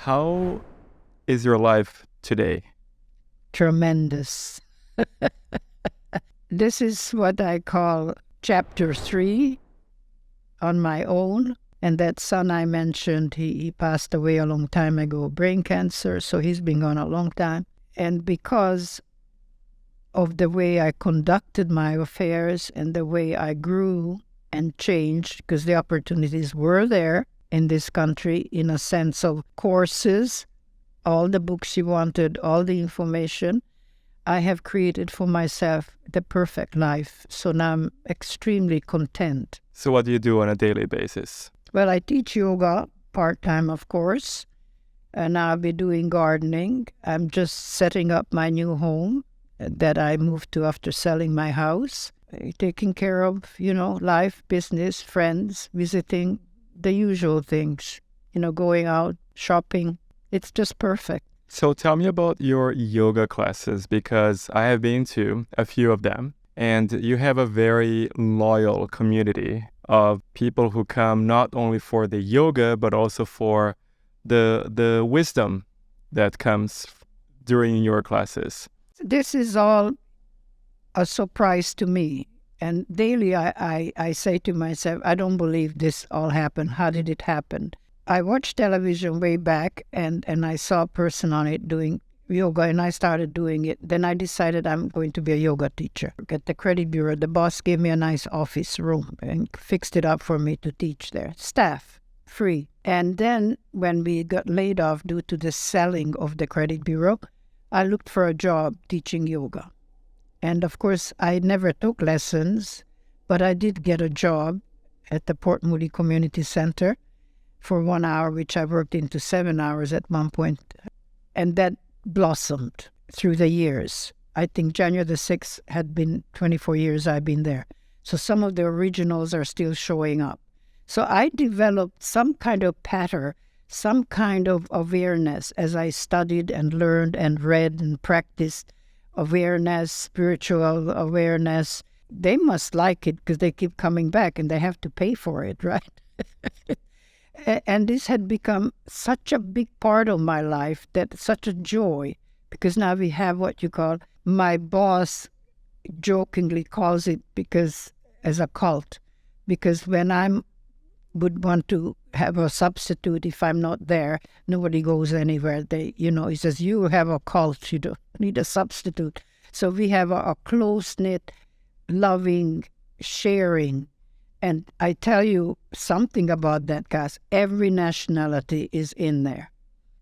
How is your life today? Tremendous. This is what I call chapter 3 on my own. And that son I mentioned, he passed away a long time ago, brain cancer, so he's been gone a long time. And because of the way I conducted my affairs and the way I grew and changed, because the opportunities were there in this country in a sense of courses, all the books you wanted, all the information, I have created for myself the perfect life. So now I'm extremely content. So what do you do on a daily basis? Well, I teach yoga part-time, of course, and I'll be doing gardening. I'm just setting up my new home that I moved to after selling my house, taking care of, life, business, friends, visiting, the usual things, going out, shopping. It's just perfect. So tell me about your yoga classes, because I have been to a few of them, and you have a very loyal community of people who come not only for the yoga, but also for the wisdom that comes during your classes. This is all a surprise to me. And daily I say to myself, I don't believe this all happened. How did it happen? I watched television way back and I saw a person on it doing yoga and I started doing it. Then I decided I'm going to be a yoga teacher. At the credit bureau, the boss gave me a nice office room and fixed it up for me to teach there. Staff, free. And then when we got laid off due to the selling of the credit bureau, I looked for a job teaching yoga. And of course, I never took lessons, but I did get a job at the Port Moody Community Center for 1 hour, which I worked into 7 hours at one point. And that blossomed through the years. I think January the 6th had been 24 years I've been there. So some of the originals are still showing up. So I developed some kind of pattern, some kind of awareness as I studied and learned and read and practiced awareness, spiritual awareness. They must like it because they keep coming back and they have to pay for it, right? And this had become such a big part of my life, that such a joy, because now we have what you call, my boss jokingly calls it because as a cult, because when I would want to have a substitute, if I'm not there, nobody goes anywhere. He says, you have a cult, you don't need a substitute. So we have a close-knit, loving, sharing. And I tell you something about that class. Every nationality is in there.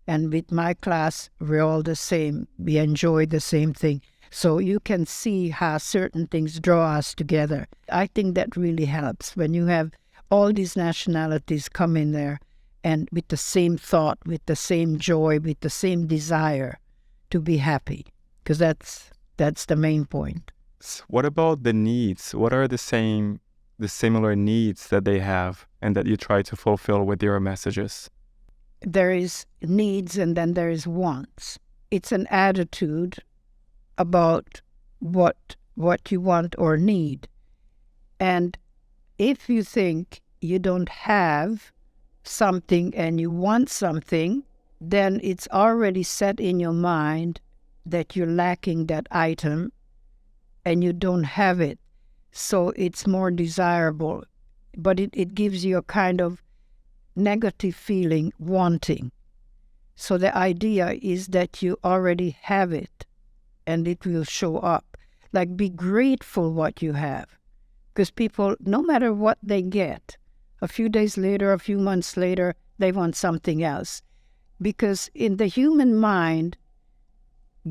And with my class, we're all the same. We enjoy the same thing. So you can see how certain things draw us together. I think that really helps when you have all these nationalities come in there and with the same thought, with the same joy, with the same desire to be happy. Because that's the main point. What about the needs? What are the similar needs that they have and that you try to fulfill with your messages? There is needs and then there is wants. It's an attitude about what you want or need. And if you think you don't have something and you want something, then it's already set in your mind that you're lacking that item and you don't have it. So it's more desirable, but it gives you a kind of negative feeling, wanting. So the idea is that you already have it and it will show up. Like, be grateful what you have. Because people, no matter what they get, a few days later, a few months later, they want something else. Because in the human mind,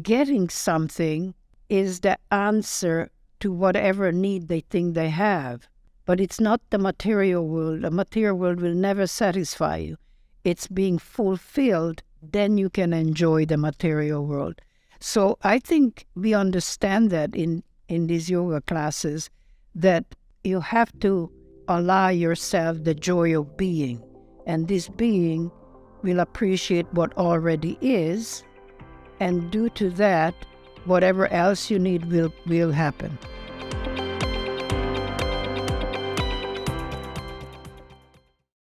getting something is the answer to whatever need they think they have. But it's not the material world. The material world will never satisfy you. It's being fulfilled, then you can enjoy the material world. So I think we understand that in these yoga classes, that you have to allow yourself the joy of being. And this being will appreciate what already is, and due to that, whatever else you need will happen.